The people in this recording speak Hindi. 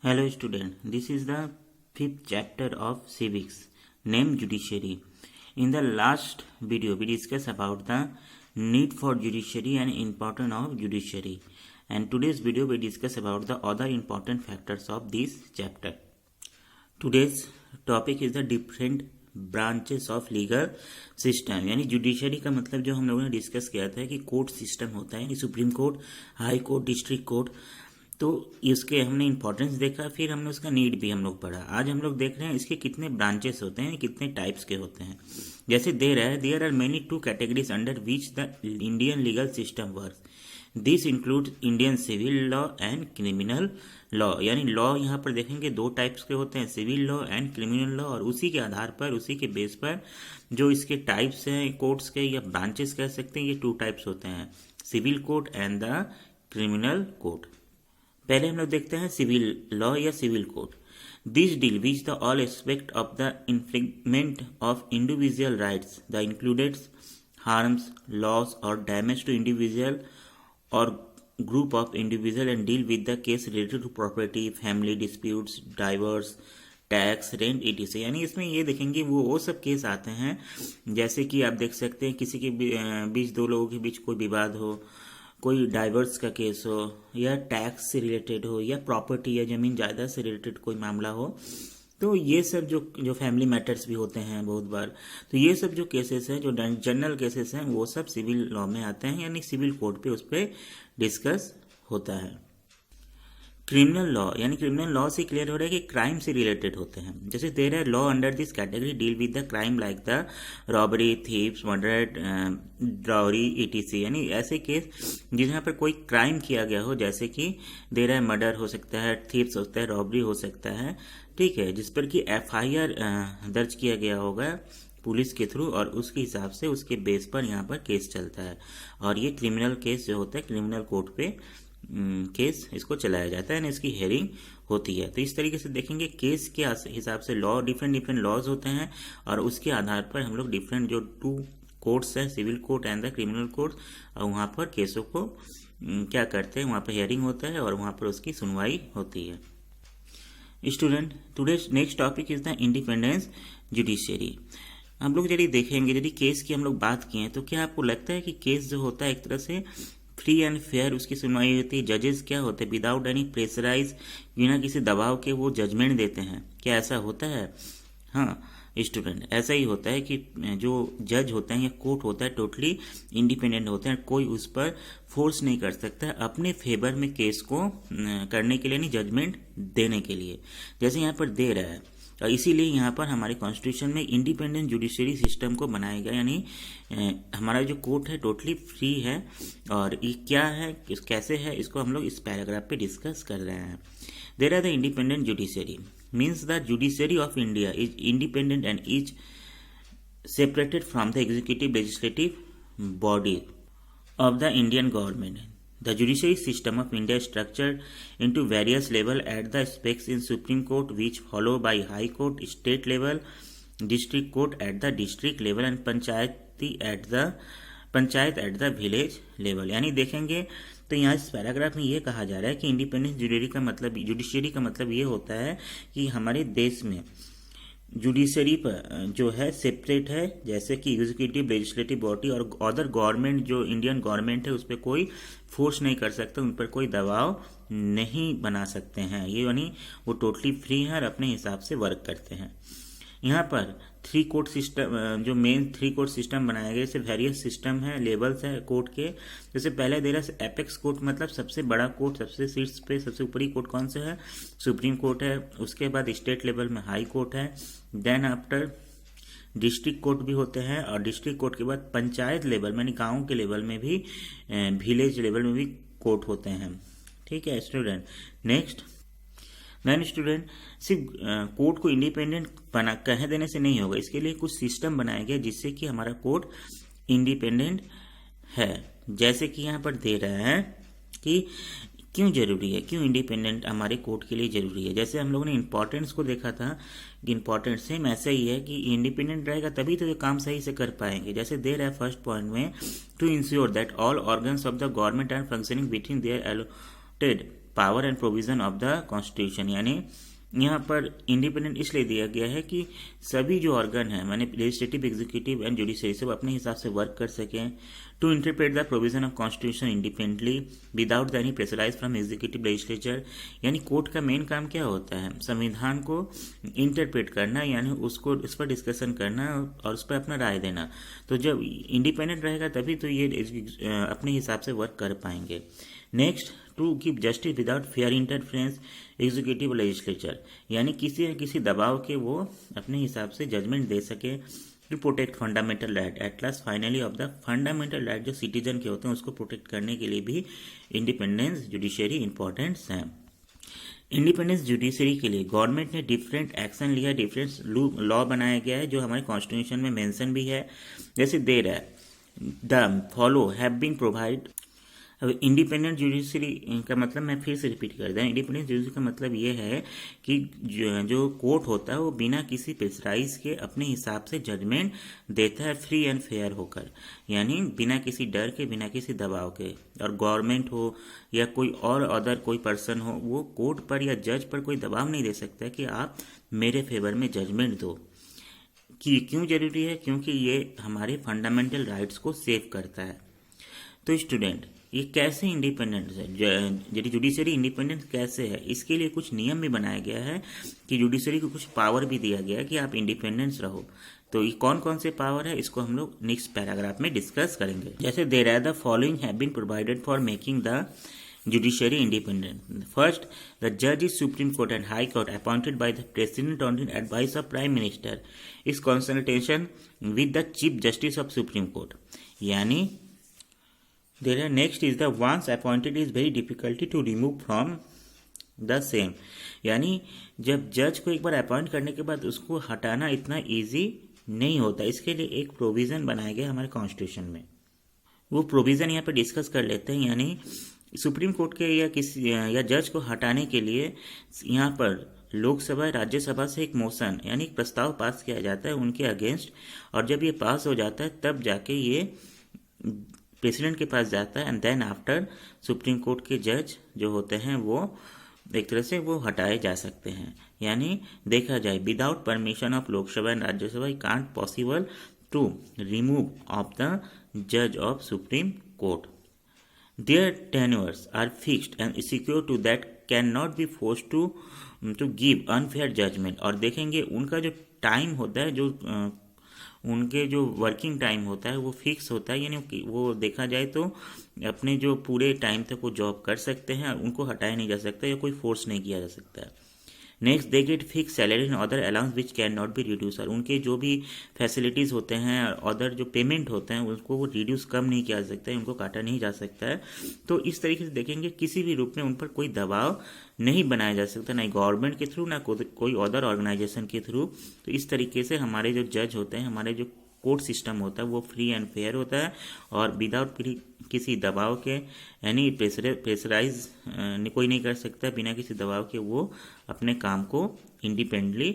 Hello student, this is the fifth chapter of civics named judiciary. In the last video we discussed about the need for judiciary and importance of judiciary, and today's video we discuss about the other important factors of this chapter. Today's topic is the different branches of legal system, यानी जुडिशरी का मतलब जो हम लोगों ने डिस्कस किया था कि कोर्ट सिस्टम होता है, यानी supreme court, high court, district court. तो इसके हमने इंपॉर्टेंस देखा, फिर हमने उसका नीड भी हम लोग पढ़ा। आज हम लोग देख रहे हैं इसके कितने ब्रांचेस होते हैं, कितने टाइप्स के होते हैं। जैसे दे रहा है, there are many two categories under which the Indian legal system work. This include Indian civil law and criminal law, यानी लॉ यहाँ पर देखेंगे दो टाइप्स के होते हैं, civil law and criminal law. और उसी के आधार पर, उसी के बेस पर जो इसके टाइप्स हैं कोर्ट्स के या ब्रांचेस कह सकते हैं, ये टू टाइप्स होते हैं, civil court and the criminal court. पहले हम लोग देखते हैं सिविल लॉ या civil court. This deal which the all aspect of the infringement of individual rights the includes harms, loss और डैमेज टू इंडिविजुअल और group of individual and deal with the case related to property, family disputes, divorce, tax, rent, etc। यानी इसमें ये देखेंगे वो सब केस आते हैं, जैसे कि आप देख सकते हैं किसी के बीच, दो लोगों के बीच कोई विवाद हो, कोई डाइवर्स का केस हो, या टैक्स से रिलेटेड हो, या प्रॉपर्टी या जमीन जायदाद से रिलेटेड कोई मामला हो। तो ये सब जो फैमिली मैटर्स भी होते हैं बहुत बार, तो ये सब जो केसेस हैं, जो जनरल केसेस हैं, वो सब सिविल लॉ में आते हैं, यानी सिविल कोर्ट पे उस पर डिस्कस होता है। क्रिमिनल लॉ, यानी क्रिमिनल लॉ से क्लियर हो रहा है कि क्राइम से रिलेटेड होते हैं। जैसे दे रहा है, law under this category deal with the crime like the robbery, thieves, murder, dowry, etc। यानी ऐसे केस जिसमें पर कोई क्राइम किया गया हो, जैसे कि दे रहा है मर्डर हो सकता है, थीव्स हो सकता है, रॉबरी हो सकता है, ठीक है, जिस पर कि FIR दर्ज किया गया होगा पुलिस के थ्रू, और उसके हिसाब से उसके बेस पर यहाँ पर केस चलता है। और ये क्रिमिनल केस जो होता है, क्रिमिनल कोर्ट पे केस इसको चलाया जाता है, इसकी हेयरिंग होती है। तो इस तरीके से देखेंगे केस के हिसाब से लॉ, डिफरेंट लॉज होते हैं, और उसके आधार पर हम लोग डिफरेंट जो टू कोर्ट्स हैं, civil court and the criminal court, और वहाँ पर केसों को क्या करते हैं, वहाँ पर हेयरिंग होता है और वहाँ पर उसकी सुनवाई होती है। Student, today's next topic is the independence judiciary. हम लोग यदि देखेंगे, यदि केस की हम लोग बात किए, तो क्या आपको लगता है कि केस जो होता है एक तरह से फ्री एंड फेयर उसकी सुनवाई होती है? जजेस क्या होते हैं, विदाउट एनी प्रेशराइज, बिना किसी दबाव के वो जजमेंट देते हैं, क्या ऐसा होता है? हाँ स्टूडेंट, ऐसा ही होता है कि जो जज होते हैं या कोर्ट होता है टोटली इंडिपेंडेंट होते हैं, कोई उस पर फोर्स नहीं कर सकता अपने फेवर में केस को करने के लिए, नहीं जजमेंट देने के लिए, जैसे यहाँ पर दे रहा है। और इसीलिए यहाँ पर हमारे कॉन्स्टिट्यूशन में इंडिपेंडेंट जुडिशरी सिस्टम को बनाया गया, यानी हमारा जो कोर्ट है टोटली फ्री है। और ये क्या है, कैसे है, इसको हम लोग इस पैराग्राफ पे डिस्कस कर रहे हैं। There are the independent judiciary means the judiciary of India is independent and is separated from the executive legislative body of the Indian government. The judiciary system of India is structured into various levels at the apex in Supreme Court, which followed by High Court, state level, district court at the district level, and panchayat at the village level. यानी देखेंगे तो यहाँ इस पैराग्राफ में ये कहा जा रहा है कि इंडिपेंडेंस जुडिशरी का मतलब ये होता है कि हमारे देश में जुडिशरी पर जो है सेपरेट है, जैसे कि एग्जीक्यूटिव लेजिस्लेटिव बॉडी और अदर गवर्नमेंट, जो इंडियन गवर्नमेंट है उस पर कोई फोर्स नहीं कर सकता, उन पर कोई दबाव नहीं बना सकते हैं, ये यानी वो टोटली फ्री हैं और अपने हिसाब से वर्क करते हैं। यहाँ पर थ्री कोर्ट सिस्टम, जो मेन थ्री कोर्ट सिस्टम बनाया गया, जैसे वेरियस सिस्टम है, लेवल्स है कोर्ट के। जैसे पहले दे रहा है एपेक्स कोर्ट, मतलब सबसे बड़ा कोर्ट, सबसे सीट्स पे सबसे ऊपरी कोर्ट कौन सा है, सुप्रीम कोर्ट है। उसके बाद स्टेट लेवल में हाई कोर्ट है, देन आफ्टर डिस्ट्रिक्ट कोर्ट भी होते हैं, और डिस्ट्रिक्ट कोर्ट के बाद पंचायत लेवल में, गाँव के लेवल में भी, विलेज लेवल में भी कोर्ट होते हैं, ठीक है स्टूडेंट। नेक्स्ट देन स्टूडेंट, सिर्फ कोर्ट को इंडिपेंडेंट बना कह देने से नहीं होगा, इसके लिए कुछ सिस्टम बनाया गया जिससे कि हमारा कोर्ट इंडिपेंडेंट है। जैसे कि यहाँ पर दे रहा है कि क्यों जरूरी है, क्यों इंडिपेंडेंट हमारे कोर्ट के लिए जरूरी है। जैसे हम लोगों ने इंपॉर्टेंस को देखा था कि इंपॉर्टेंस सेम ऐसा ही है कि इंडिपेंडेंट रहेगा तभी तो ये काम सही से कर पाएंगे। जैसे दे रहा है फर्स्ट पॉइंट में, to ensure that all organs of the government are functioning between their allotted power and provision of the constitution. यानी यहाँ पर इंडिपेंडेंट इसलिए दिया गया है कि सभी जो ऑर्गन है माने लेजिस्लेटिव, एग्जीक्यूटिव एंड जुडिशरी सब अपने हिसाब से वर्क कर सकें to interpret the provision of constitution independently without any pressurise from executive legislature. यानी कोर्ट का मेन काम क्या होता है? संविधान को इंटरप्रेट करना, यानी उसको उस पर डिस्कशन करना और उस पर अपना राय देना। तो जब इंडिपेंडेंट रहेगा तभी तो ये अपने हिसाब से वर्क कर पाएंगे। Next, to give justice without fair interference executive legislature, यानी किसी न किसी दबाव के वो अपने हिसाब से जजमेंट दे सके। To protect fundamental right at last finally of the fundamental right जो सिटीजन के होते हैं उसको प्रोटेक्ट करने के लिए भी इंडिपेंडेंस जुडिशरी इंपॉर्टेंस है। इंडिपेंडेंस जुडिशरी के लिए गवर्नमेंट ने डिफरेंट एक्शन लिया, डिफरेंट लॉ बनाया गया है जो हमारे कॉन्स्टिट्यूशन में मेंशन भी है। जैसे दे रहा है the follow have been provide. अब इंडिपेंडेंट जुडिशरी का मतलब मैं फिर से रिपीट कर दूं, इंडिपेंडेंट जुडिशरी का मतलब ये है कि जो कोर्ट होता है वो बिना किसी प्रेशराइज के अपने हिसाब से जजमेंट देता है, फ्री एंड फेयर होकर, यानी बिना किसी डर के, बिना किसी दबाव के। और गवर्नमेंट हो या कोई और अदर कोई पर्सन हो, वो कोर्ट पर या जज पर कोई दबाव नहीं दे सकता कि आप मेरे फेवर में जजमेंट दो। कि क्यों जरूरी है? क्योंकि ये हमारे फंडामेंटल राइट्स को सेव करता है। तो स्टूडेंट, ये कैसे इंडिपेंडेंस है, जुडिशरी इंडिपेंडेंस कैसे है, इसके लिए कुछ नियम भी बनाया गया है कि जुडिशरी को कुछ पावर भी दिया गया है कि आप इंडिपेंडेंस रहो। तो ये कौन कौन से पावर है इसको हम लोग नेक्स्ट पैराग्राफ में डिस्कस करेंगे। जैसे दे रहा है the following have been provided for making the judiciary independent. First, the judge is Supreme Court and High Court appointed by the President on the advice of Prime Minister is consultation with the Chief Justice of Supreme Court. यानी there next is the once appointed is very difficult to remove from the same. यानी जब जज को एक बार अपॉइंट करने के बाद उसको हटाना इतना इजी नहीं होता। इसके लिए एक प्रोविज़न बनाया गया हमारे कॉन्स्टिट्यूशन में। वो प्रोविज़न यहाँ पर डिस्कस कर लेते हैं। यानी सुप्रीम कोर्ट के या किसी या जज को हटाने के लिए यहाँ पर लोकसभा राज्यसभा से एक मोशन यानी एक प्रस्ताव पास किया जाता है उनके अगेंस्ट, और जब ये पास हो जाता है तब जाके ये प्रेसिडेंट के पास जाता है and then after Supreme Court के जज जो होते हैं वो एक तरह से वो हटाए जा सकते हैं। यानी देखा जाए without permission of Lok Sabha and Rajya Sabha it can't possible to remove of the जज of supreme court. Their tenures are fixed and secure to that cannot be forced to give unfair judgment। और देखेंगे उनका जो टाइम होता है, जो उनके जो वर्किंग टाइम होता है वो फिक्स होता है, यानी वो देखा जाए तो अपने जो पूरे टाइम तक वो जॉब कर सकते हैं और उनको हटाया नहीं जा सकता या कोई फोर्स नहीं किया जा सकता है। Next, they get fix salary and other allowance which can not be reduce. और उनके जो भी फैसिलिटीज़ होते हैं और अदर जो पेमेंट होते हैं उसको वो रिड्यूस कम नहीं किया जा सकता है, उनको काटा नहीं जा सकता है। तो इस तरीके से देखेंगे किसी भी रूप में उन पर कोई दबाव नहीं बनाया जा सकता, ना गवर्नमेंट के थ्रू ना कोई अदर ऑर्गेनाइजेशन के थ्रू। तो इस तरीके से हमारे जो जज होते हैं, हमारे जो कोर्ट सिस्टम होता है वो फ्री एंड फेयर होता है और विदाउट किसी दबाव के, यानी प्रेशराइज कोई नहीं कर सकता, बिना किसी दबाव के वो अपने काम को इंडिपेंडेंटली